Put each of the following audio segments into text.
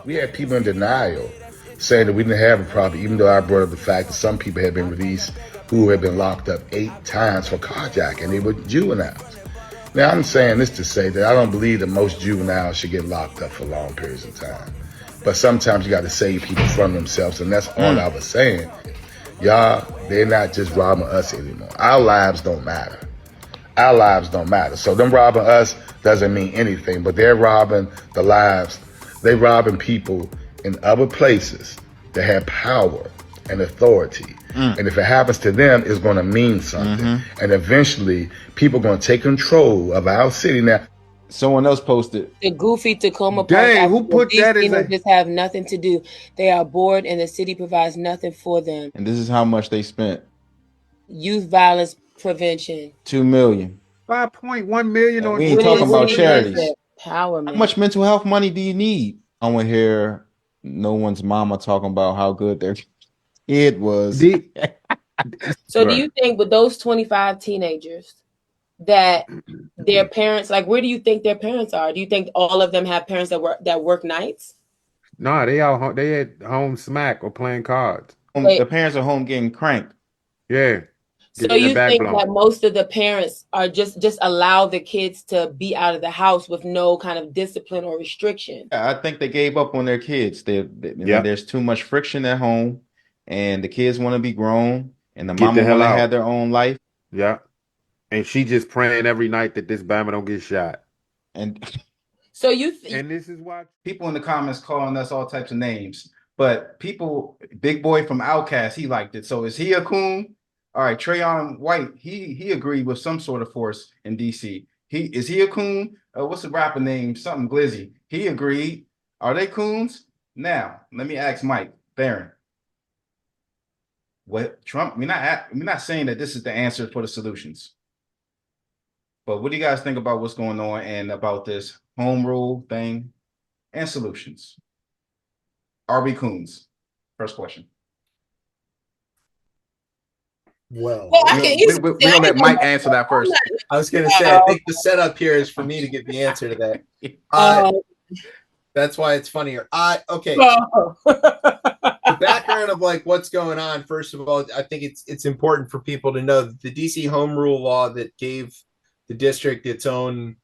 We had people in denial saying that we didn't have a problem, even though I brought up the fact that some people had been released who had been locked up 8 times for carjacking. They were juveniles. Now, I'm saying this to say that I don't believe that most juveniles should get locked up for long periods of time. But sometimes you got to save people from themselves, and that's all I was saying. Y'all, they're not just robbing us anymore. Our lives don't matter. Our lives don't matter. So them robbing us doesn't mean anything, but they're robbing the lives. They're robbing people in other places that have power and authority. And if it happens to them, it's going to mean something. And eventually, people are going to take control of our city. Now, someone else posted the goofy Tacoma Park. Dang, who put These that as teenagers have nothing to do. They are bored and the city provides nothing for them. and this is how much they spent. Youth violence prevention. $2 million. 5.1 million And on we ain't talking about charities. Power, How much mental health money do you need? I want to hear no one's mama talking about how good their kid was. So do you think with those 25 teenagers that their parents, like, where do you think their parents are? Do you think all of them have parents that work nights? No, they at home smack or playing cards. The parents are home getting cranked. Yeah. So you think that most of the parents are just allow the kids to be out of the house with no kind of discipline or restriction? I think they gave up on their kids. There's too much friction at home, and the kids want to be grown, and the mama want to have their own life. Yeah. And she just praying every night that this Bama don't get shot. And so and this is why people in the comments calling us all types of names, but people, Big Boy from Outkast, he liked it. So is he a coon? All right, Trayon White, he agreed with some sort of force in DC. Is he a coon? What's the rapper name? Something Glizzy. He agreed. Are they coons? Now, let me ask Mike, Theryn. What Trump? We're not saying that this is the answer for the solutions. But what do you guys think about what's going on and about this home rule thing and solutions? Are we coons? First question. Well, we're gonna let Mike answer that first. I was gonna say, I think the setup here is for me to give the answer to that. That's why it's funnier. Okay. The background of like what's going on. First of all, I think it's important for people to know that the DC home rule law that gave the district its own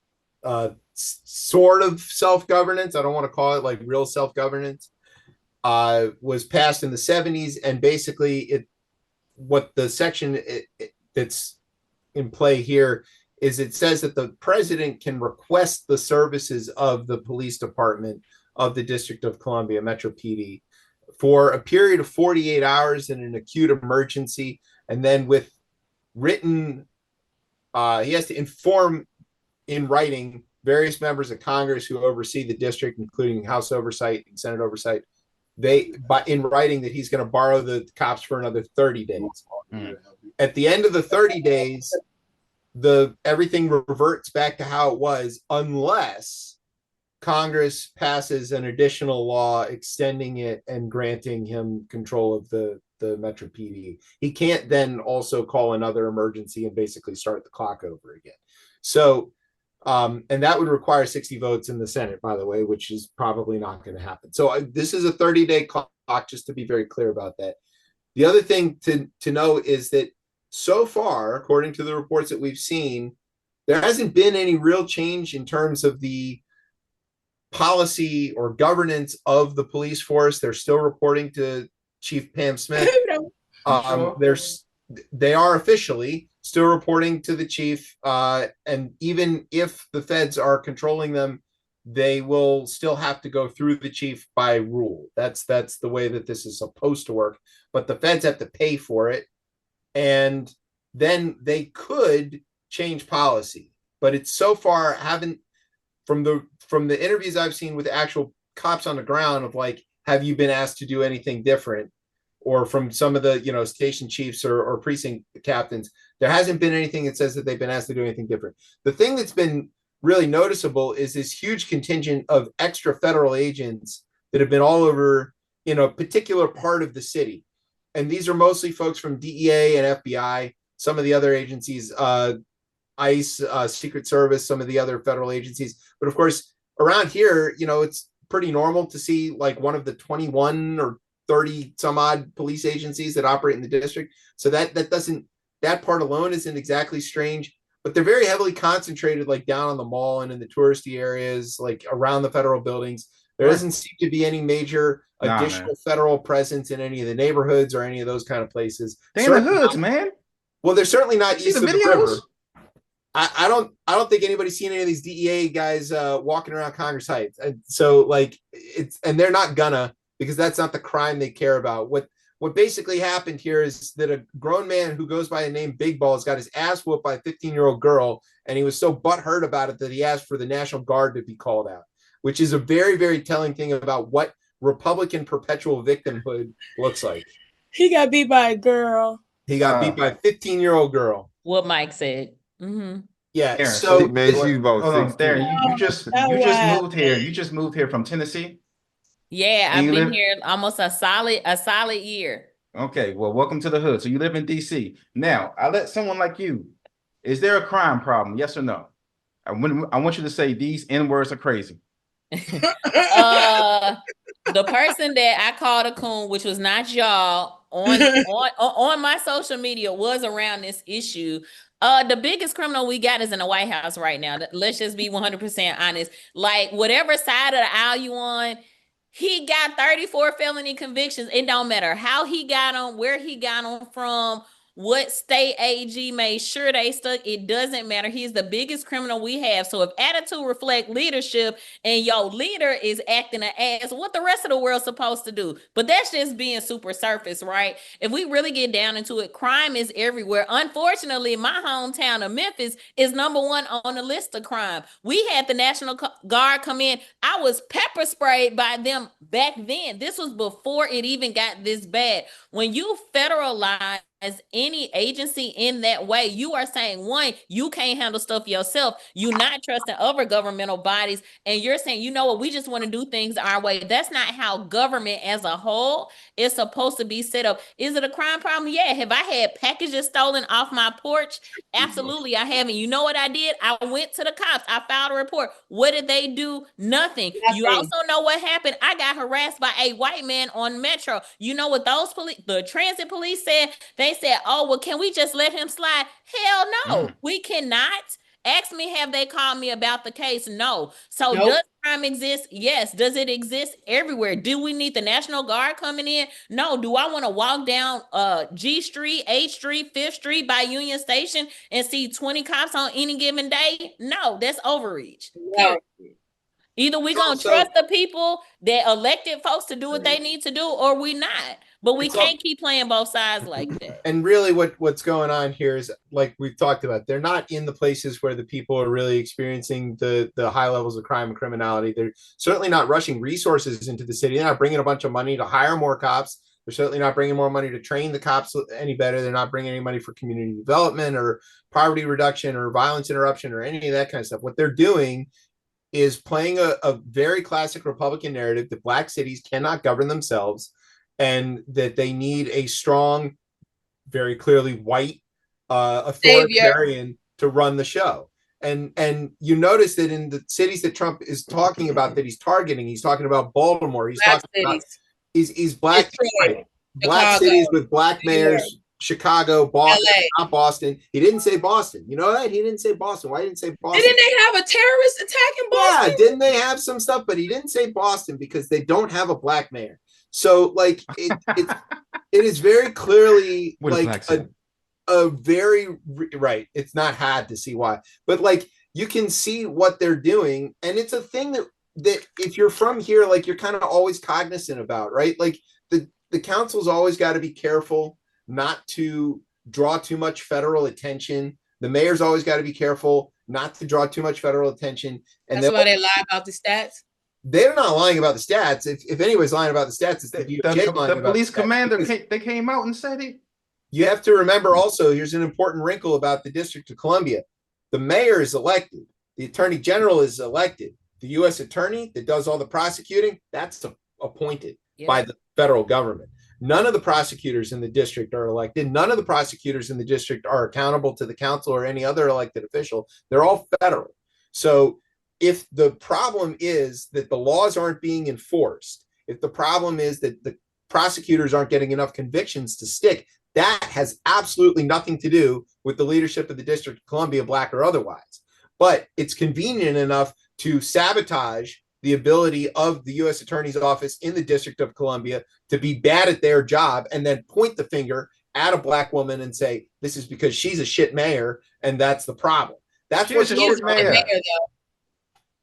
sort of self-governance. I don't want to call it like real self-governance. Was passed in the 70s, and basically what the section that's in play here is it says that the president can request the services of the police department of the District of Columbia, Metro PD, for a period of 48 hours in an acute emergency, and then with written, he has to inform in writing various members of Congress who oversee the district, including House oversight and Senate oversight, in writing that he's going to borrow the cops for another 30 days. At the end of the 30 days, everything reverts back to how it was, unless Congress passes an additional law extending it and granting him control of the Metro PD. He can't then also call another emergency and basically start the clock over again. So, and that would require 60 votes in the Senate, by the way, which is probably not going to happen. So this is a 30-day clock, just to be very clear about that. The other thing to know is that so far, according to the reports that we've seen, there hasn't been any real change in terms of the policy or governance of the police force. They're still reporting to Chief Pam Smith. They are officially still reporting to the chief, and even if the feds are controlling them, they will still have to go through the chief by rule. That's the way that this is supposed to work. But the feds have to pay for it, and then they could change policy. But it's so far haven't, from the interviews I've seen with actual cops on the ground, of like, have you been asked to do anything different? Or from some of the station chiefs or precinct captains, there hasn't been anything that says that they've been asked to do anything different. The thing that's been really noticeable is this huge contingent of extra federal agents that have been all over a particular part of the city. And these are mostly folks from DEA and FBI. Some of the other agencies ICE, Secret Service, some of the other federal agencies. But of course, around here, it's pretty normal to see like one of the 21 or 30 some odd police agencies that operate in the district. So that part alone isn't exactly strange, but they're very heavily concentrated like down on the mall and in the touristy areas, like around the federal buildings. There doesn't seem to be any major additional federal presence in any of the neighborhoods or any of those kind of places. They're in the hoods, man. Well, they're certainly not east of the river. videos? I don't think anybody's seen any of these DEA guys walking around Congress Heights. And so like and they're not gonna, because that's not the crime they care about. What basically happened here is that a grown man who goes by the name Big Balls got his ass whooped by a 15-year-old girl, and he was so butthurt about it that he asked for the National Guard to be called out, which is a very, very telling thing about what Republican perpetual victimhood looks like. He got beat by a girl. He got beat by a 15-year-old girl. What Mike said. Mm-hmm. Yeah. Theryn, so man, she's about 16. Theryn, you just moved here. You just moved here from Tennessee. Yeah, I've been here almost a solid year. Okay, well, welcome to the hood. So you live in DC. Now, I let someone like you. Is there a crime problem? Yes or no? I want you to say these N-words are crazy. The person that I called a coon, which was not y'all, on my social media was around this issue. The biggest criminal we got is in the White House right now. Let's just be 100% honest. Like, whatever side of the aisle you on, he got 34 felony convictions. It don't matter how he got them, where he got them from, what state AG made sure they stuck. It doesn't matter. He's the biggest criminal we have. So if attitude reflect leadership and your leader is acting an ass, what the rest of the world's supposed to do? But that's just being super surface, right? If we really get down into it, crime is everywhere. Unfortunately, my hometown of Memphis is #1 on the list of crime. We had the National Guard come in. I was pepper sprayed by them back then. This was before it even got this bad. When you federalize as any agency in that way, you are saying, one, you can't handle stuff yourself. You're not trusting other governmental bodies. And you're saying, you know what, we just want to do things our way. That's not how government as a whole is supposed to be set up. Is it a crime problem? Yeah. Have I had packages stolen off my porch? Absolutely, I haven't. You know what I did? I went to the cops. I filed a report. What did they do? Nothing. You also know what happened. I got harassed by a white man on Metro. You know what those the transit police said? They said, oh, well, can we just let him slide? Hell no, we cannot. Ask me, have they called me about the case? No. So does crime exist? Yes. Does it exist everywhere? Do we need the National Guard coming in? No. Do I want to walk down G Street, H Street, 5th Street by Union Station and see 20 cops on any given day? No, that's overreach. No. Either we gonna trust the people that elected folks to do what they need to do, or we not. But we can't keep playing both sides like that. And really what's going on here is, like we've talked about, they're not in the places where the people are really experiencing the high levels of crime and criminality. They're certainly not rushing resources into the city. They're not bringing a bunch of money to hire more cops. They're certainly not bringing more money to train the cops any better. They're not bringing any money for community development or poverty reduction or violence interruption or any of that kind of stuff. What they're doing is playing a very classic Republican narrative that Black cities cannot govern themselves, and that they need a strong, very clearly white authoritarian to run the show. And you notice that in the cities that Trump is talking about, that he's targeting, he's talking about Baltimore, he's Black talking about he's black, right, black cities with black mayors, Chicago, Boston, not Boston. He didn't say Boston. You know that? He didn't say Boston. Why didn't he say Boston? Didn't they have a terrorist attack in Boston? Yeah, didn't they have some stuff? But he didn't say Boston because they don't have a black mayor. So like it is very clearly like a very right. It's not hard to see why, but like you can see what they're doing, and it's a thing that if you're from here, like you're kind of always cognizant about, right? Like the council's always got to be careful not to draw too much federal attention. The mayor's always got to be careful not to draw too much federal attention. And that's why they lie about the stats. They're not lying about the stats. If anybody's lying about the stats, it's the police commander. They came out and said it. You have to remember also, here's an important wrinkle about the District of Columbia. The mayor is elected. The attorney general is elected. The U.S. attorney that does all the prosecuting, that's appointed by the federal government. None of the prosecutors in the district are elected. None of the prosecutors in the district are accountable to the council or any other elected official. They're all federal. So if the problem is that the laws aren't being enforced, if the problem is that the prosecutors aren't getting enough convictions to stick, that has absolutely nothing to do with the leadership of the District of Columbia, black or otherwise. But it's convenient enough to sabotage the ability of the U.S. Attorney's Office in the District of Columbia to be bad at their job and then point the finger at a black woman and say, this is because she's a shit mayor and that's the problem. That's what's She's a mayor.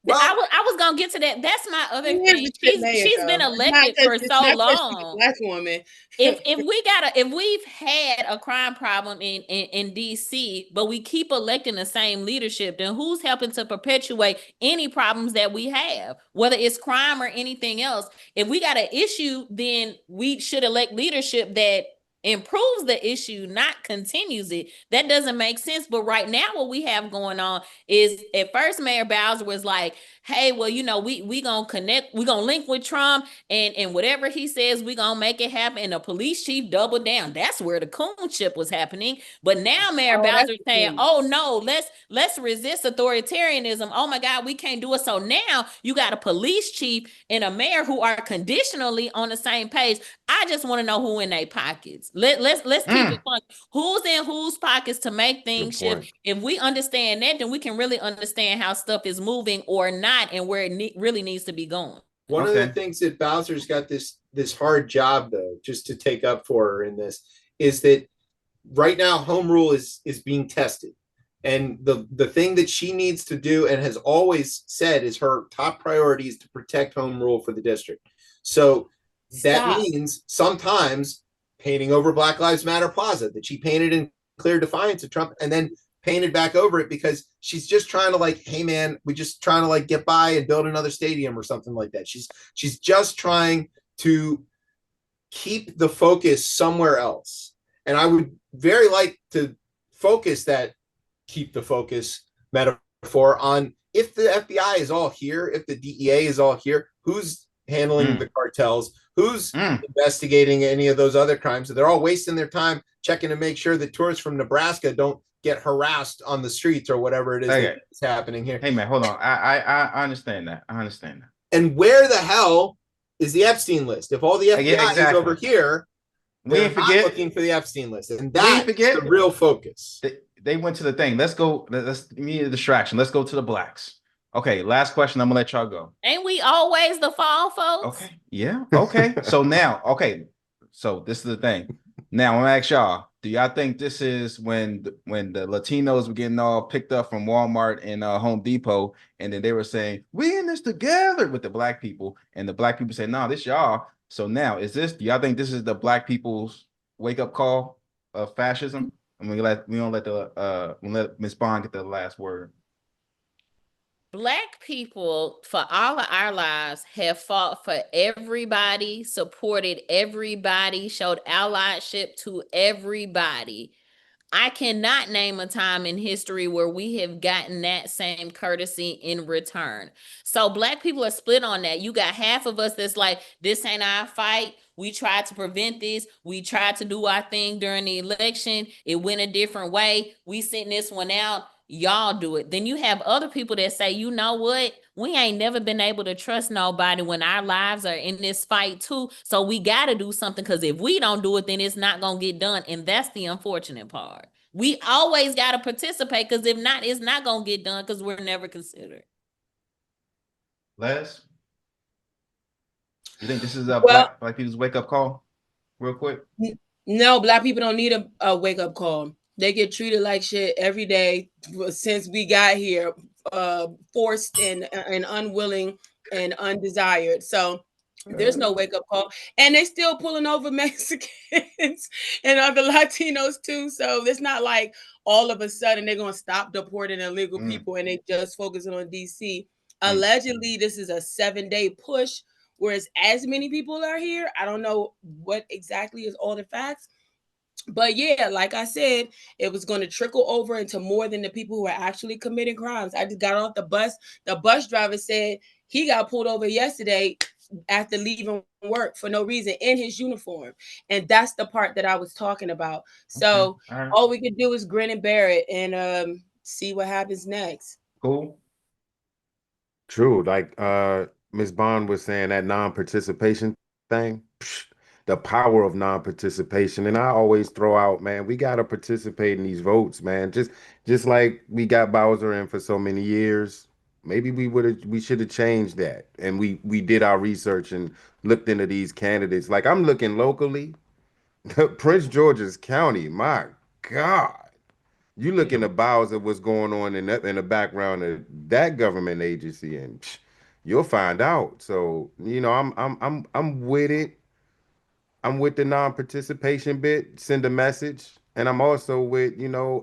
Well, I was gonna get to that. That's my other thing. She's been elected for so long. Black woman. if we've had a crime problem in DC, but we keep electing the same leadership, then who's helping to perpetuate any problems that we have, whether it's crime or anything else? If we got an issue, then we should elect leadership that improves the issue, not continues it. That doesn't make sense. But right now, what we have going on is, at first, Mayor Bowser was like, hey, well, we gonna connect, we gonna link with Trump, and whatever he says, we gonna make it happen. And the police chief doubled down. That's where the coonship was happening. But now Mayor Bowser saying, oh no, let's resist authoritarianism. Oh my God, we can't do it. So now you got a police chief and a mayor who are conditionally on the same page. I just want to know who in their pockets. Let's keep it fun. Who's in whose pockets to make things shift? If we understand that, then we can really understand how stuff is moving or not, and where it really needs to be going. One of the things that Bowser's got this hard job, though, just to take up for her in this, is that right now home rule is being tested. And the thing that she needs to do and has always said is her top priority is to protect home rule for the district. So that means sometimes painting over Black Lives Matter Plaza that she painted in clear defiance of Trump and then painted back over it because she's just trying to, like, hey man, we're just trying to, like, get by and build another stadium or something like that. She's just trying to keep the focus somewhere else. And I would very like to focus that keep the focus metaphor on, if the FBI is all here, if the DEA is all here, who's handling the cartels, who's investigating any of those other crimes? So they're all wasting their time checking to make sure that tourists from Nebraska don't get harassed on the streets or whatever it is that's happening here. Hey man, hold on. I understand that. And where the hell is the Epstein list? If all the FBI is over here, they're not looking for the Epstein list. And that's the real focus. They went to the thing. Let's go. Let's need a distraction. Let's go to the blacks. Okay, last question. I'm gonna let y'all go. Ain't we always the fall folks? Okay. Yeah. Okay. So now, so this is the thing. Now I'm gonna ask y'all, do y'all think this is when the Latinos were getting all picked up from Walmart and Home Depot, and then they were saying, we in this together with the black people, and the black people say, no, this y'all. So now do y'all think this is the black people's wake-up call of fascism? And we don't let Ms. Bond get the last word. Black people, for all of our lives, have fought for everybody, supported everybody, showed allyship to everybody. I cannot name a time in history where we have gotten that same courtesy in return. So black people are split on that. You got half of us that's like, this ain't our fight. We tried to prevent this. We tried to do our thing during the election. It went a different way. We sent this one out. Y'all do it. Then you have other people that say, you know what? We ain't never been able to trust nobody when our lives are in this fight too. So we got to do something, because if we don't do it, then it's not going to get done. And that's the unfortunate part. We always got to participate, because if not, it's not going to get done, because we're never considered. Les, you think this is a black people's wake-up call? Real quick. No, black people don't need a wake-up call. They get treated like shit every day since we got here, forced and unwilling and undesired. So there's no wake-up call. And they still pulling over Mexicans and other Latinos too. So it's not like all of a sudden they're going to stop deporting illegal people and they just focusing on DC. Allegedly, this is a 7-day push, whereas as many people are here. I don't know what exactly is all the facts. But yeah, like I said, it was going to trickle over into more than the people who are actually committing crimes. I just got off the bus. The bus driver said he got pulled over yesterday after leaving work for no reason in his uniform. And that's the part that I was talking about. So all we could do is grin and bear it and see what happens next. Cool. True. Like Ms. Bond was saying, that non-participation thing, the power of non-participation. And I always throw out, man, we gotta participate in these votes, man. Just like we got Bowser in for so many years. Maybe we should have changed that. And we did our research and looked into these candidates. Like I'm looking locally, Prince George's County, my God. You look in the bowels of what's going on in the background of that government agency, and you'll find out. So I'm with it. I'm with the non-participation bit. Send a message, and I'm also with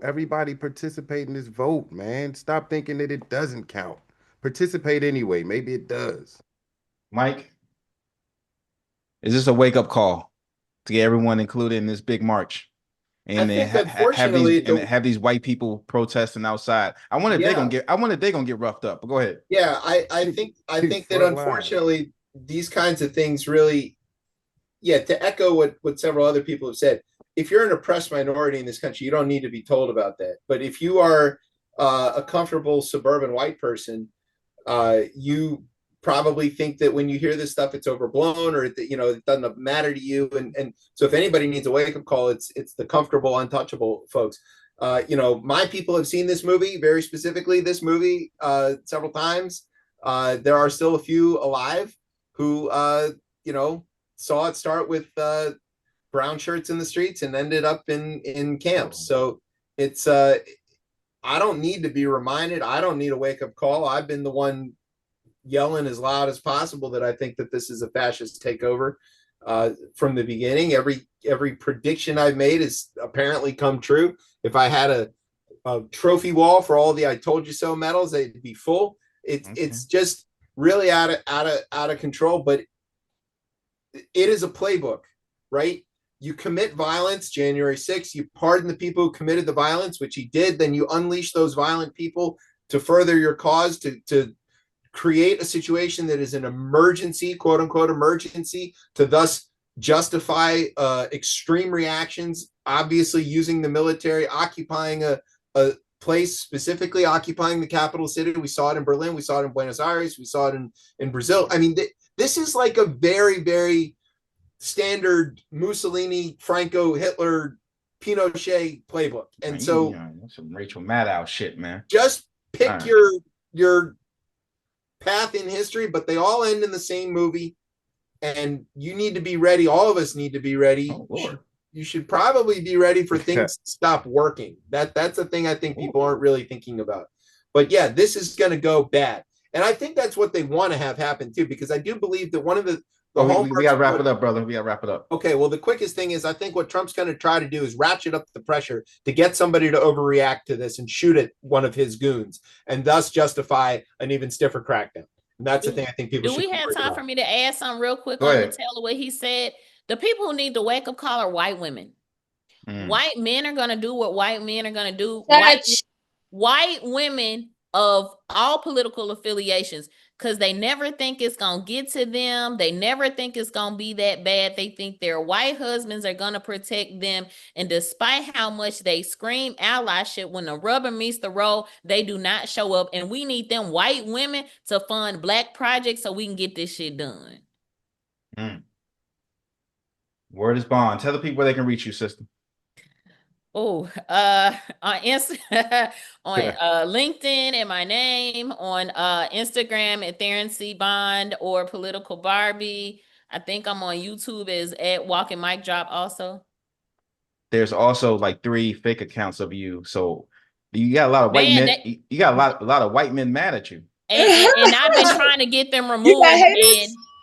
everybody participate in this vote, man. Stop thinking that it doesn't count. Participate anyway. Maybe it does. Mike, is this a wake-up call to get everyone included in this big march? And then have these white people protesting outside. I wonder if they're gonna get roughed up. But go ahead. Yeah, I think that unfortunately these kinds of things really, to echo what several other people have said, if you're an oppressed minority in this country, you don't need to be told about that. But if you are a comfortable suburban white person, you probably think that when you hear this stuff, it's overblown, or that it doesn't matter to you. And so if anybody needs a wake-up call, it's the comfortable, untouchable folks. My people have seen this movie, very specifically this movie, several times. There are still a few alive who saw it start with brown shirts in the streets and ended up in camps. So it's I don't need to be reminded. I don't need a wake-up call. I've been the one yelling as loud as possible that I think that this is a fascist takeover from the beginning. Every prediction I've made has apparently come true. If I had a trophy wall for all the "I told you so" medals, it'd be full. It's just really out of control. But it is a playbook, right? You commit violence, January 6th, you pardon the people who committed the violence, which he did. Then you unleash those violent people to further your cause, to create a situation that is an emergency, quote unquote emergency, to thus justify extreme reactions, obviously using the military, occupying a place, specifically occupying the capital city. We saw it in Berlin, we saw it in Buenos Aires, we saw it in Brazil. I mean, this is like a very, very standard Mussolini, Franco, Hitler, Pinochet playbook. And so that's some Rachel Maddow shit, man. Just pick your path in history, but they all end in the same movie, and you need to be ready. All of us need to be ready. You should probably be ready for things to stop working. That's the thing I think people aren't really thinking about. But yeah, this is going to go bad, and I think that's what they want to have happen too, because I do believe that one of the we got to wrap it up, brother. We got to wrap it up. Okay, well, the quickest thing is I think what Trump's going to try to do is ratchet up the pressure to get somebody to overreact to this and shoot at one of his goons, and thus justify an even stiffer crackdown. And that's the thing I think people should. Do we have time for me to add something real quick on the tail of what he said? The people who need the wake-up call are white women. White men are going to do what white men are going to do. White women of all political affiliations, because they never think it's going to get to them. They never think it's going to be that bad. They think their white husbands are going to protect them. And despite how much they scream allyship, when the rubber meets the road, they do not show up. And we need them white women to fund Black projects so we can get this shit done. Word is bond. Tell the people where they can reach you, sister. On LinkedIn and my name, on Instagram at Theryn C. Bond or Political Barbie. I think I'm on YouTube as at Walking Mic Drop also. There's also like 3 fake accounts of you. So you got a lot of white men. You got a lot of white men mad at you. And I've been trying to get them removed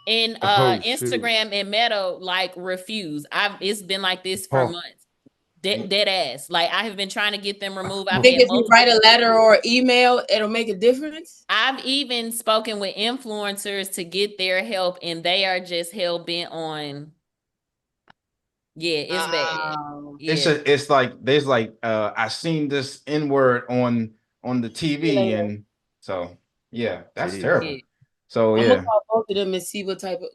in Instagram and Meta like refuse. It's been like this for months. Dead ass. Like I have been trying to get them removed. I think if you write a letter or email, it'll make a difference. I've even spoken with influencers to get their help, and they are just hell bent on. Yeah, it's bad. Yeah. It's like there's like I seen this N-word on the TV, and so yeah, that's terrible. Yeah. So I'm gonna call both of them and see what type of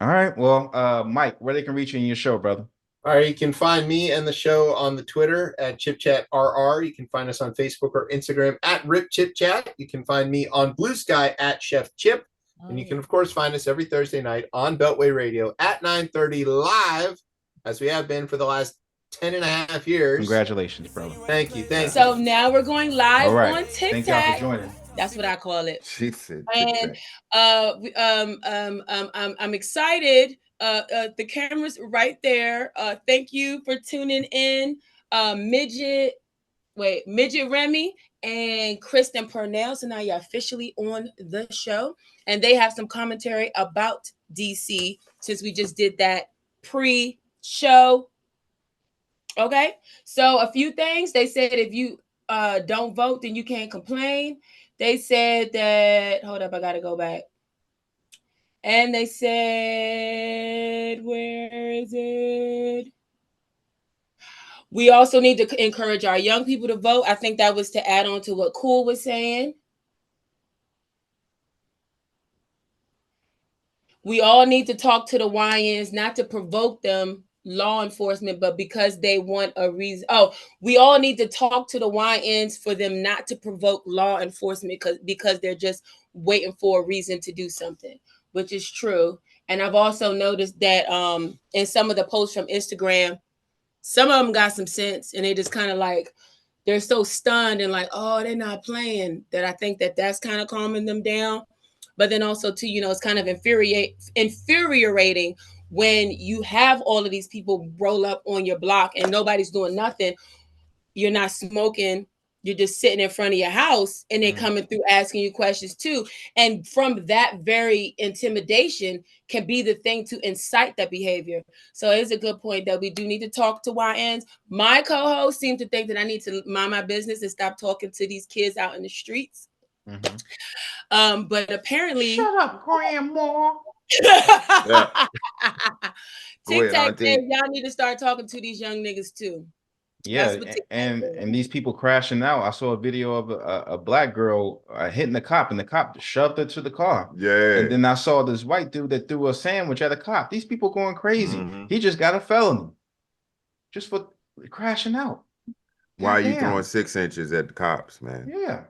All right. Well, Mike, where they can reach you in your show, brother? All right, you can find me and the show on the Twitter at ChipChatRR. You can find us on Facebook or Instagram at RipChipChat. You can find me on Blue Sky at Chef Chip. And you can, of course, find us every Thursday night on Beltway Radio at 9:30 live, as we have been for the last 10 and a half years. Congratulations, brother. Thank you. So now we're going live right. on TikTok. Thank y'all for joining. That's what I call it. She said And TikTok. I'm excited. The camera's right there. Thank you for tuning in. Midget Remy and Kristen Purnell. So now you're officially on the show, and they have some commentary about DC since we just did that pre-show. Okay, so a few things. They said if you don't vote, then you can't complain. They said that, hold up, I gotta go back. And they said, where is it? We also need to encourage our young people to vote. I think that was to add on to what Cool was saying. We all need to talk to the YNs, not to provoke them, law enforcement, but because they want a reason. Oh, we all need to talk to the YNs for them not to provoke law enforcement because they're just waiting for a reason to do something, which is true. And I've also noticed that in some of the posts from Instagram, some of them got some sense, and they just kind of like, they're so stunned and like, oh, they're not playing, that I think that that's kind of calming them down. But then also too, you know, it's kind of infuriating when you have all of these people roll up on your block and nobody's doing nothing. You're not smoking. You're just sitting in front of your house, and they're coming through asking you questions too. And from that very intimidation can be the thing to incite that behavior. So it's a good point that we do need to talk to YNs. My co-host seemed to think that I need to mind my business and stop talking to these kids out in the streets. But apparently, shut up, Grandma. TikTok says y'all need to start talking to these young niggas too. Yeah, and these people crashing out. I saw a video of a black girl hitting the cop, and the cop shoved her to the car. Yeah. And then I saw this white dude that threw a sandwich at a cop. These people going crazy. He just got a felony just for crashing out. Why are you throwing 6 inches at the cops, man? Yeah.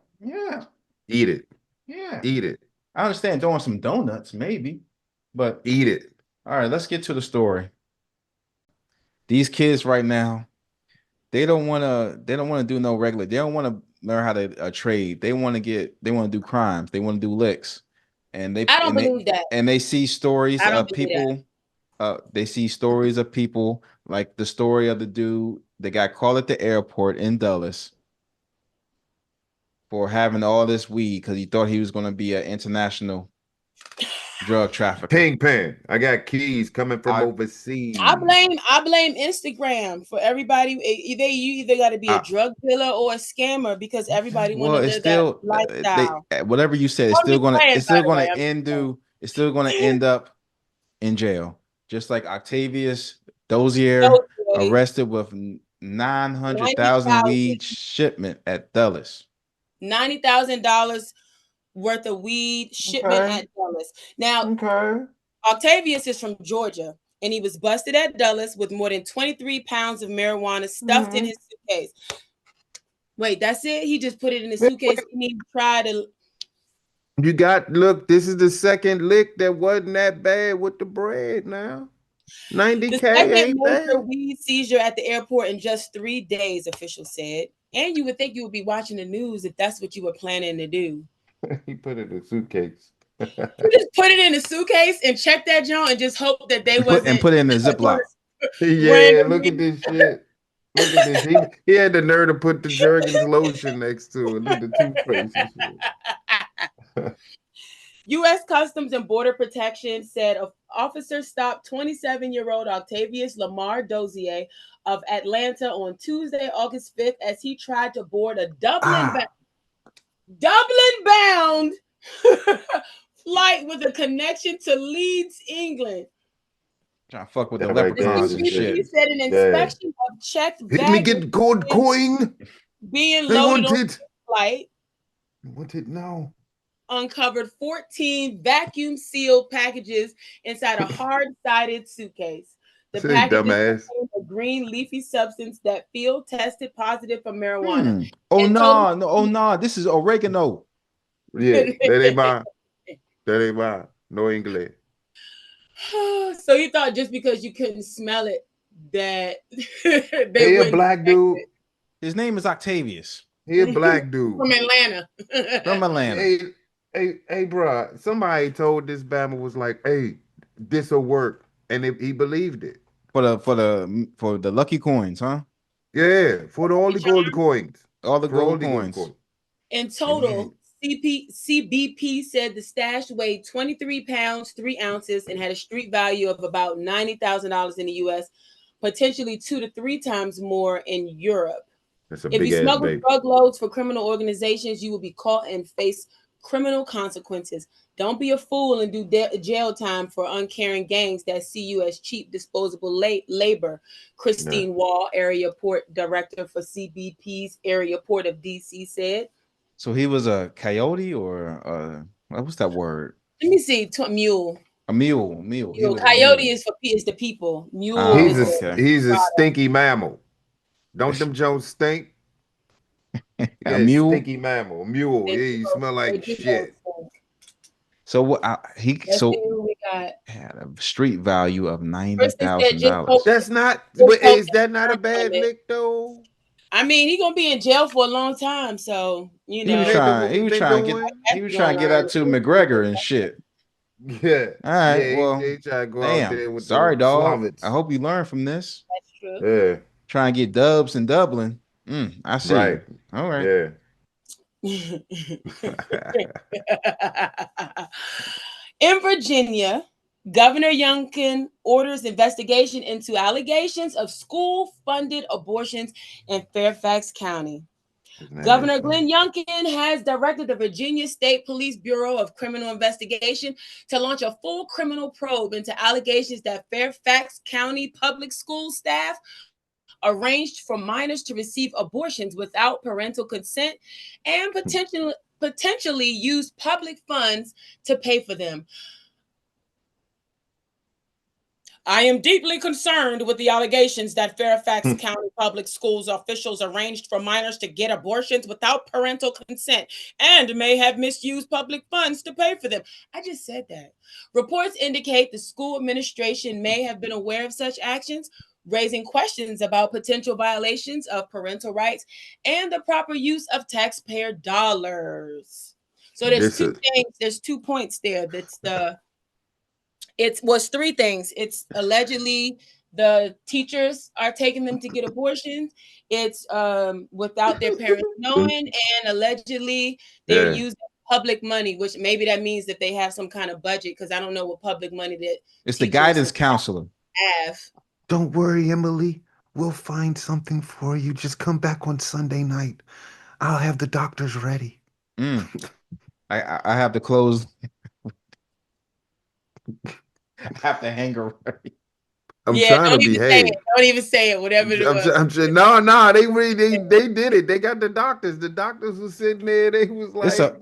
Eat it. Yeah. Eat it. I understand throwing some donuts, maybe, but eat it. All right, let's get to the story. These kids right now, they don't want to do no regular. They don't want to learn how to trade. They want to do crimes. They want to do licks. And I don't believe that. And they see stories of people. They see stories of people, like the story of the dude that got caught at the airport in Dulles for having all this weed because he thought he was going to be an international drug trafficker. Kingpin. I got keys coming from overseas. I blame Instagram for everybody. You either got to be a drug dealer or a scammer because everybody want to live that lifestyle. Whatever you said, it's still going to end up in jail. Just like Octavius Dozier arrested with 900,000 weed shipment at Dulles. $90,000 worth of weed shipment at Dulles. Now, Octavius is from Georgia, and he was busted at Dulles with more than 23 pounds of marijuana stuffed in his suitcase. Wait, that's it? He just put it in his suitcase and he tried to... Look, this is the second lick that wasn't that bad with the bread now. 90K. The second major weed seizure at the airport in just 3 days, officials said. And you would think you would be watching the news if that's what you were planning to do. He put it in a suitcase. You just put it in a suitcase and check that joint and just hope that they wasn't... And put it in a Ziploc. Yeah, look at this shit. Look at this. He had the nerve to put the Jergens lotion next to it. Look at the toothpaste and shit. U.S. Customs and Border Protection said an officer stopped 27-year-old Octavius Lamar Dozier of Atlanta on Tuesday, August 5th, as he tried to board a Dublin-bound flight with a connection to Leeds, England. Trying to fuck with the leprechauns and shit. He said an inspection of checked baggage. Let me get gold coin. Being loaded on the flight. Want it now. uncovered 14 vacuum sealed packages inside a hard-sided suitcase. The Say, packages dumbass. contained a green leafy substance that field tested positive for marijuana. Oh And no, no, oh no, this is oregano. Yeah, that ain't mine. That ain't mine. No English. So you thought just because you couldn't smell it that they Hey, a wouldn't black dude. His name is Octavius He a black dude. from Atlanta. from Atlanta. Hey, bro. Somebody told this Bama was like, hey, this'll work. And he believed it. For the lucky coins, huh? Yeah, for all the gold coins. All the For all gold the gold coins. coins. In total, CBP said the stash weighed 23 pounds, 3 ounces, and had a street value of about $90,000 in the U.S., potentially 2 to 3 times more in Europe. That's a If big you ass smuggle baby. drug loads for criminal organizations, you will be caught and face criminal consequences. Don't be a fool and do jail time for uncaring gangs that see you as cheap, disposable labor. Christine Wall, Area Port Director for CBP's Area Port of D.C. said. So he was a coyote or what's that word? Let me see. Mule. A mule. He was Coyote is the people. Mule He's is he's a stinky mammal. Don't them Jones stink? a Yeah, mule. stinky mammal. Mule. Yeah, you smell like shit. So what? Let's see who we got. Had a street value of $90,000. That's not. But is that not a bad lick though? I mean, he's gonna be in jail for a long time, so you know. He was trying to get out to McGregor and shit. Yeah. All right. Yeah, Well, he tried to go out there damn. with Sorry, the dog. Slavits. I hope you learn from this. That's true. Yeah. Trying to get dubs in Dublin. I see. Right. You. All right. Yeah. In Virginia, Governor Youngkin orders investigation into allegations of school-funded abortions in Fairfax County. Governor Glenn Youngkin has directed the Virginia State Police Bureau of Criminal Investigation to launch a full criminal probe into allegations that Fairfax County public school staff arranged for minors to receive abortions without parental consent and potentially use public funds to pay for them. I am deeply concerned with the allegations that Fairfax County Public Schools officials arranged for minors to get abortions without parental consent and may have misused public funds to pay for them. I just said that. Reports indicate the school administration may have been aware of such actions, raising questions about potential violations of parental rights and the proper use of taxpayer dollars. So there's two things. There's 2 points there. It was 3 things. It's allegedly the teachers are taking them to get abortions. It's without their parents knowing, and allegedly they're using public money, which maybe that means that they have some kind of budget, because I don't know what public money that it's the guidance counselor have. Don't worry, Emily. We'll find something for you. Just come back on Sunday night. I'll have the doctors ready. I have to close. I have to hang her ready. I'm trying to behave. Don't even say it. Whatever it was. I'm saying, no. They did it. They got the doctors. The doctors were sitting there. They was like,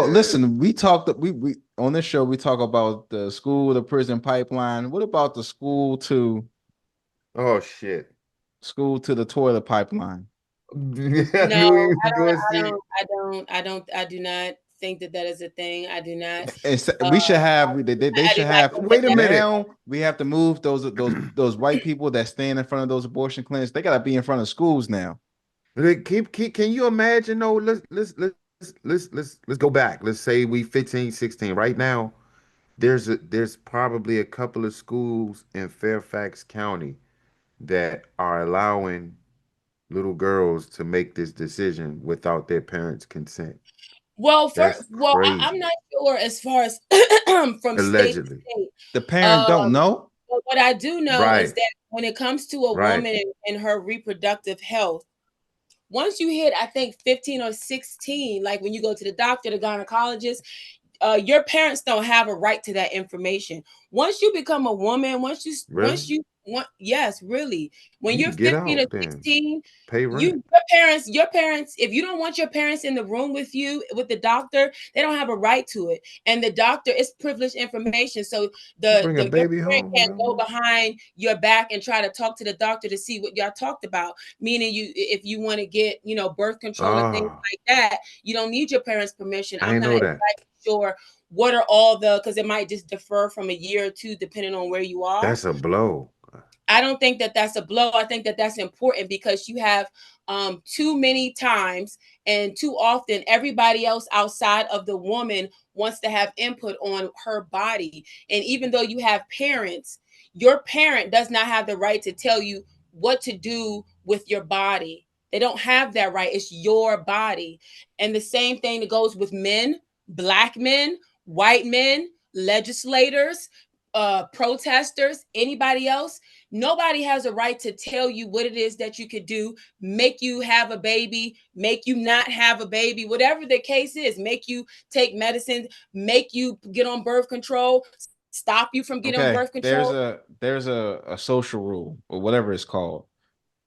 listen. We talked. We on this show. We talk about the school, the prison pipeline. What about the school to? Oh shit! School to the toilet pipeline. No, I do not think that is a thing. I do not. We should have. They should have. Wait a minute. Now we have to move those white people that stand in front of those abortion clinics. They gotta be in front of schools now. Can you imagine? No, let's go back. Let's say we 15, 16 right now. There's probably a couple of schools in Fairfax County that are allowing little girls to make this decision without their parents' consent. Well, I'm not sure as far as from allegedly. State to state. The parent don't know. But what I do know is that when it comes to a woman and her reproductive health, once you hit, I think 15 or 16, like when you go to the doctor, the gynecologist, your parents don't have a right to that information. Once you become a woman, once you Yes, really. When You you're can get 15 or out then. 16, Pay rent. your parents, if you don't want your parents in the room with you, with the doctor, they don't have a right to it. And the doctor is privileged information. So Bring a your baby parent home. can't go behind your back and try to talk to the doctor to see what y'all talked about. Meaning if you want to get, birth control and things like that, you don't need your parents' permission. I I'm ain't not know exactly that. sure what are all because it might just defer from a year or two depending on where you are. That's a blow. I don't think that that's a blow. I think that that's important because you have too many times and too often everybody else outside of the woman wants to have input on her body. And even though you have parents, your parent does not have the right to tell you what to do with your body. They don't have that right. It's your body. And the same thing that goes with men, black men, white men, legislators, protesters, anybody else. Nobody has a right to tell you what it is that you could do, make you have a baby, make you not have a baby, whatever the case is, make you take medicine, make you get on birth control, stop you from getting on birth control. There's a social rule or whatever it's called.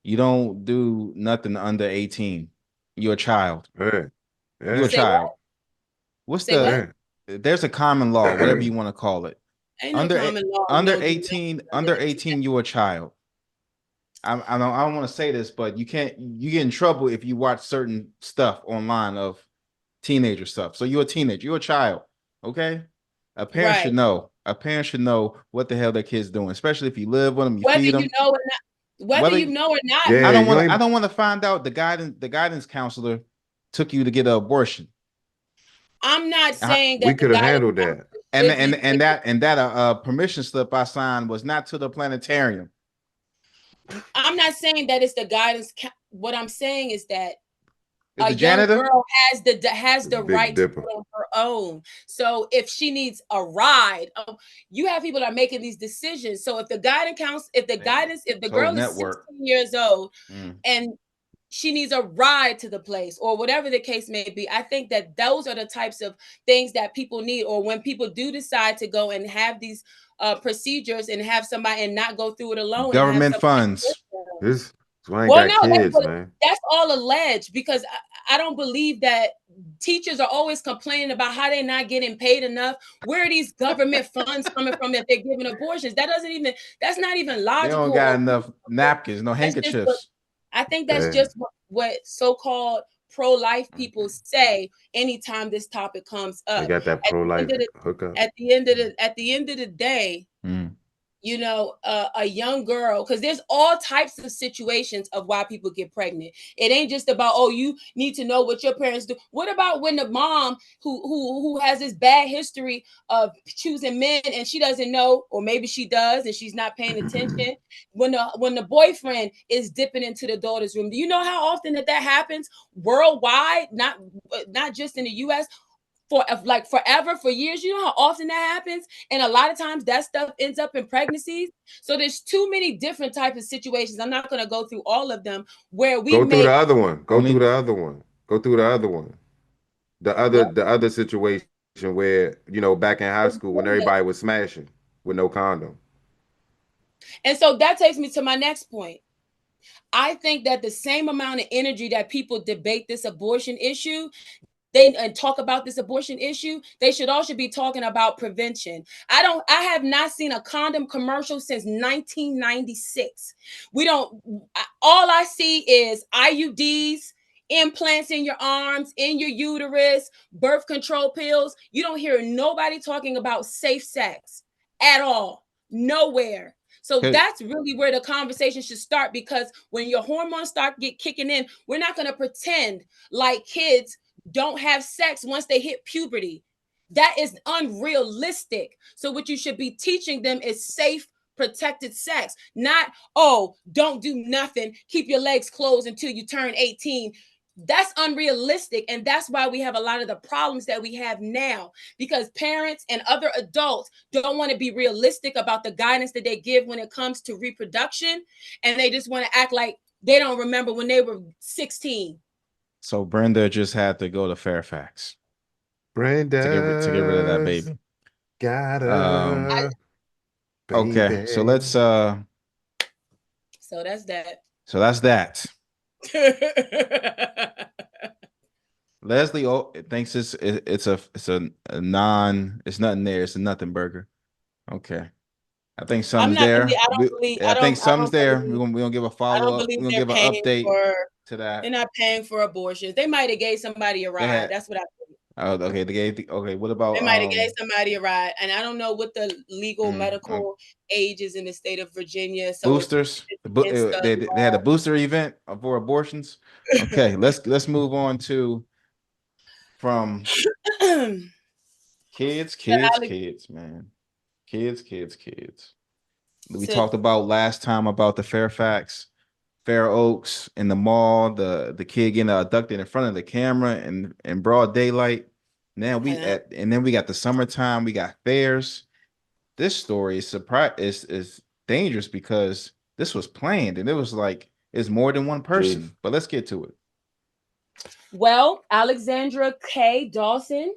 You don't do nothing under 18. You're a child. Yeah. You're a Say what? child. What's Say what? There's a common law, whatever you want to call it. Ain't no common law. Under 18, you're a child. I don't want to say this, but you get in trouble if you watch certain stuff online of teenager stuff. So you're a teenager, you're a child. Okay. A parent should know. A parent should know what the hell their kid's doing, especially if you live with them, you whether feed them. You know or not, whether you know or not. Yeah, I don't want to find out the guidance counselor took you to get an abortion. I'm not saying that we could have handled that. And that permission slip I signed was not to the planetarium. I'm not saying that it's the guidance. What I'm saying is that a young janitor? girl has the right to put on her own. So if she needs a ride, you have people that are making these decisions. So if the girl is 16 years old and she needs a ride to the place or whatever the case may be, I think that those are the types of things that people need. Or when people do decide to go and have these procedures and have somebody and not go through it alone. Government funds. That's all alleged because I don't believe that teachers are always complaining about how they're not getting paid enough. Where are these government funds coming from that they're giving abortions? That's not even logical. They don't got enough napkins, no handkerchiefs. I think that's just what so-called pro-life people say anytime this topic comes up. They got that pro-life hookup. At the end of the day, a young girl, because there's all types of situations of why people get pregnant. It ain't just about, oh, you need to know what your parents do. What about when the mom who has this bad history of choosing men and she doesn't know, or maybe she does and she's not paying attention, when the boyfriend is dipping into the daughter's room? Do you know how often that happens worldwide, not just in the US? For like forever, for years. You know how often that happens? And a lot of times that stuff ends up in pregnancies. So there's too many different types of situations. I'm not going to go through all of them where we go through the other one. Go through the other one. The other situation where, back in high school when everybody was smashing with no condom. And so that takes me to my next point. I think that the same amount of energy that people debate this abortion issue, and talk about this abortion issue, they should also be talking about prevention. I have not seen a condom commercial since 1996. All I see is IUDs, implants in your arms, in your uterus, birth control pills. You don't hear nobody talking about safe sex at all. Nowhere. So that's really where the conversation should start, because when your hormones start kicking in, we're not going to pretend like kids don't have sex once they hit puberty. That is unrealistic. So what you should be teaching them is safe, protected sex, not, oh, don't do nothing, keep your legs closed until you turn 18. That's unrealistic. And that's why we have a lot of the problems that we have now, because parents and other adults don't want to be realistic about the guidance that they give when it comes to reproduction. And they just want to act like they don't remember when they were 16. So Brenda just had to go to Fairfax. Brenda to get rid of that baby. Got her. Okay, so let's So that's that. So that's that. Leslie thinks it's nothing there. It's a nothing burger. Okay. I think something's there. I think something's there. We're gonna give a follow up. We're gonna give an update to that. They're not paying for abortions. They might have gave somebody a ride. That's what I think. Oh, okay. Okay. What about? They might have gave somebody a ride, and I don't know what the legal medical age is in the state of Virginia. So boosters. They had a booster event for abortions. Okay. Let's move on to from kids, man. Kids. We talked about last time about the Fairfax, Fair Oaks in the mall, the kid getting abducted in front of the camera in broad daylight. Now and then we got the summertime, we got fairs. This story is dangerous because this was planned and it was like it's more than one person. But let's get to it. Well, Alexandra K. Dawson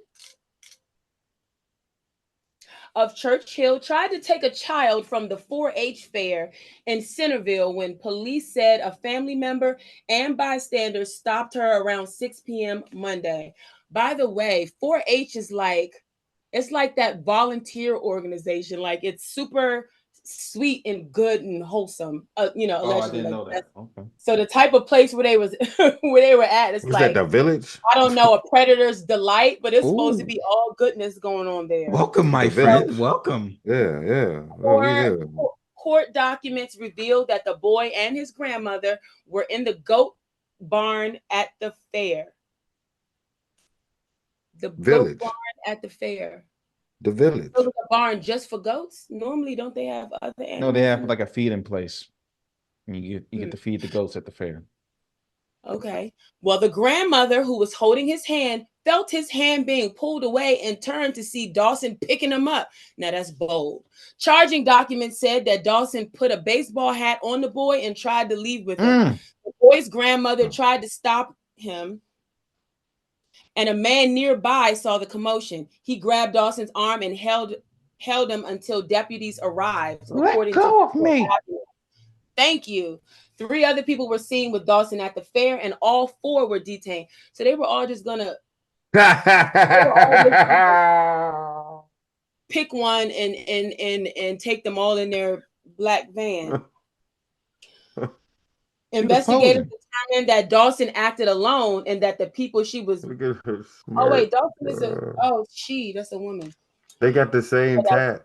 of Churchill tried to take a child from the 4-H fair in Centerville when police said a family member and bystanders stopped her around 6 p.m. Monday. By the way, 4-H is it's like that volunteer organization. Like it's super sweet and good and wholesome. Allegedly. I didn't know that. Okay. So the type of place where they were at, it's was like that the village. I don't know, a predator's delight, but it's supposed to be all goodness going on there. Welcome, my friend. Welcome. Yeah. Court documents revealed that the boy and his grandmother were in the goat barn at the fair. The village goat barn at the fair. The village. So a barn just for goats? Normally, don't they have other animals? No, they have like a feeding place. You get to feed the goats at the fair. Okay. Well, the grandmother who was holding his hand felt his hand being pulled away and turned to see Dawson picking him up. Now that's bold. Charging documents said that Dawson put a baseball hat on the boy and tried to leave with him. The boy's grandmother tried to stop him, and a man nearby saw the commotion. He grabbed Dawson's arm and held him until deputies arrived. Let go of me. Thank you. 3 other people were seen with Dawson at the fair, and all 4 were detained. So they were all just gonna pick one and take them all in their black van. Investigators determined that Dawson acted alone and that the people she was. Oh wait, Dawson is that's a woman. They got the same tat.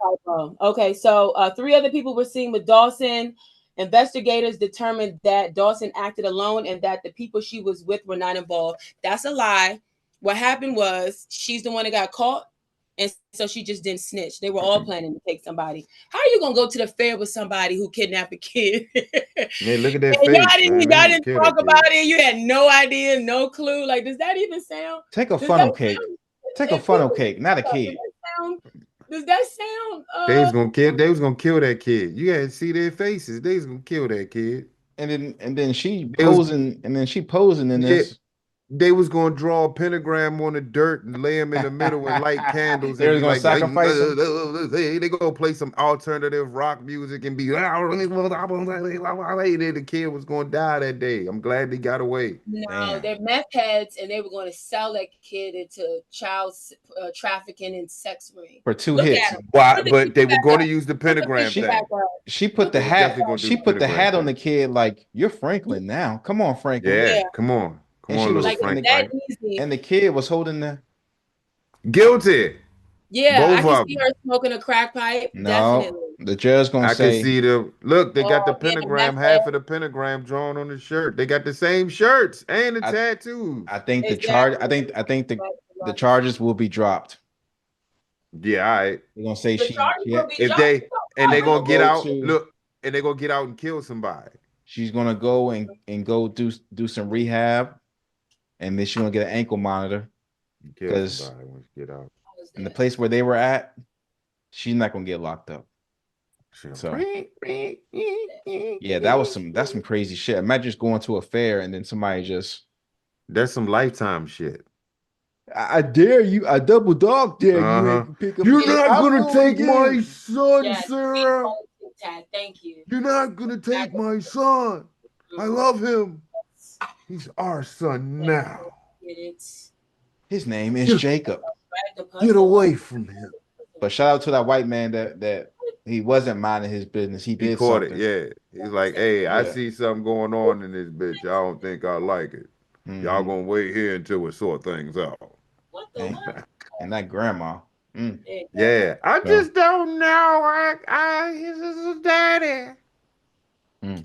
Okay, so 3 other people were seen with Dawson. Investigators determined that Dawson acted alone and that the people she was with were not involved. That's a lie. What happened was she's the one that got caught, and so she just didn't snitch. They were all planning to take somebody. How are you gonna go to the fair with somebody who kidnapped a kid? Man, look at that face. Y'all didn't talk about it. You had no idea, no clue. Like, does that even sound? Take a funnel cake. Take a funnel cake, not a kid. Does that sound? They was gonna kill that kid. You gotta see their faces. They was gonna kill that kid. And then she posing in this. They was gonna draw a pentagram on the dirt and lay him in the middle and light candles. They was gonna sacrifice him. They gonna play some alternative rock music and be. The kid was gonna die that day. I'm glad they got away. No, they're meth heads, and they were going to sell that kid into child trafficking and sex ring for 2 hits. Why? But they were going to use the pentagram thing. She put the hat. She put the hat on the kid like, you're Franklin now. Come on, Franklin. Yeah. Come on. And she was like, and the kid was holding the guilty. Yeah, I can see her smoking a crack pipe. No, definitely. The judge gonna say. I can see them. Look, they got the pentagram, half of the pentagram drawn on the shirt. They got the same shirts and the tattoos. I think the charge. I think the charges will be dropped. Yeah, all right. They're gonna say they're gonna get out. Look, and they're gonna get out and kill somebody. She's gonna go and go do some rehab. And then she's gonna get an ankle monitor because in the place where they were at, she's not gonna get locked up. So yeah, that's some crazy shit. Imagine just going to a fair and then somebody that's some Lifetime shit. I dare you, I double dog dare you. You're not gonna take my son, Sarah. TikTok. Thank you. You're not gonna take my son. I love him. He's our son now. Get it. His name is Jacob. Get away from him. But shout out to that white man that he wasn't minding his business. He He did caught something. it, yeah. He's like, hey, I Yeah. see something going on in this bitch. I don't think I like it. Y'all gonna wait here until we sort things out. What the what? And that grandma. Yeah, I just don't know. He's his daddy.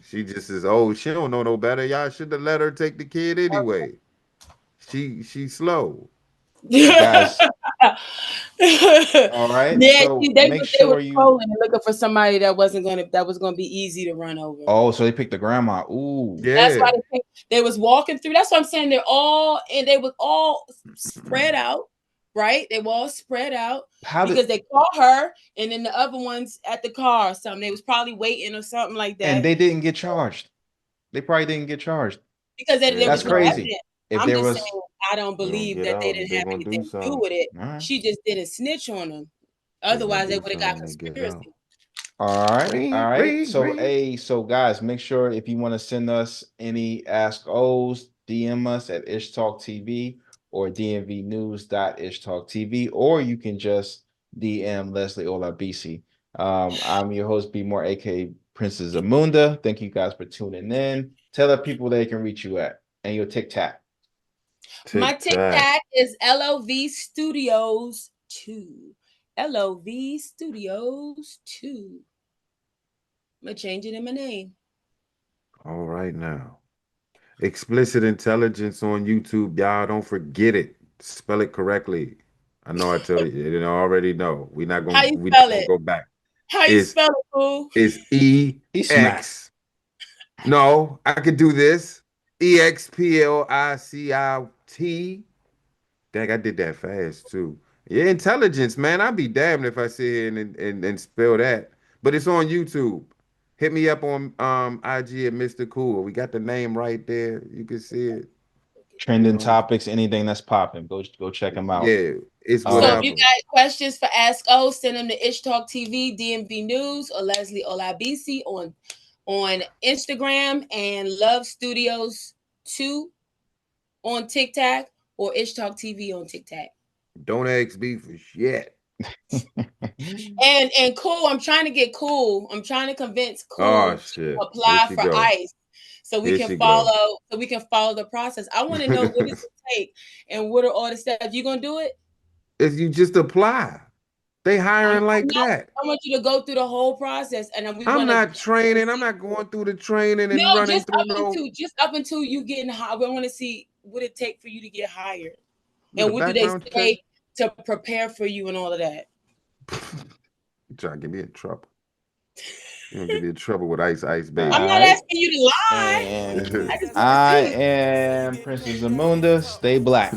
She just is old. She don't know no better. Y'all should have let her take the kid anyway. She's slow. Guys. All right. Yeah, so they make were sure you trolling and looking for somebody that was gonna be easy to run over. Oh, so they picked the grandma. Ooh. That's why they was walking through. That's what I'm saying. They was all spread out, right? They were all spread out because they caught her, and then the other ones at the car or something. They was probably waiting or something like that. And they didn't get charged. They probably didn't get charged. Because there that's was no crazy. evidence. If I'm there just was, saying, I don't believe that they didn't have anything to do with it. She just didn't snitch on them. Otherwise, they would have got conspiracy. All right. So guys, make sure if you want to send us any Ask O's, DM us at IshTalkTV or dmvnews.ishtalktv, or you can just DM Leslie Olabisi. I'm your host, B More, aka Princess Zamunda. Thank you guys for tuning in. Tell the people they can reach you at and your TikTok. My TikTok is LOV Studios 2. LOV Studios 2. I'm gonna change it in my name. All right now. Explicit Intelligence on YouTube, y'all. Don't forget it. Spell it correctly. I know I tell you, you already know. We're not gonna go back. How you spell it, fool? It's EX. No, I could do this. EXPLICIT. Dang, I did that fast too. Yeah, intelligence, man. I'd be damned if I sit here and spell that. But it's on YouTube. Hit me up on IG at Mr. Cool. We got the name right there. You can see it. Trending topics, anything that's popping. Go check them out. Yeah, it's whatever. So if you got questions for Ask O, send them to Ish Talk TV, DMV News, or Leslie Olabisi on Instagram, and Love Studios 2 on TikTok, or Ish Talk TV on TikTok. Don't ask me for shit. and Cool, I'm trying to get Cool. I'm trying to convince Cool to apply for ICE so we can follow the process. I want to know what does it take and what are all the steps. You gonna do it? If you just apply. They hiring that. I want you to go through the whole process, and I'm not training. I'm not going through the training and running through just up until you getting hired. I want to see what it take for you to get hired, and what do they say to prepare for you and all of that. You trying to get me in trouble? You gonna get me in trouble with Ice Baby? I'm not asking you to lie. I am Princess Zamunda. Stay black.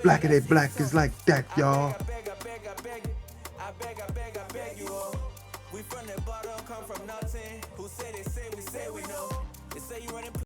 Blackity black is like that, y'all. We from the bottom, come from nothing.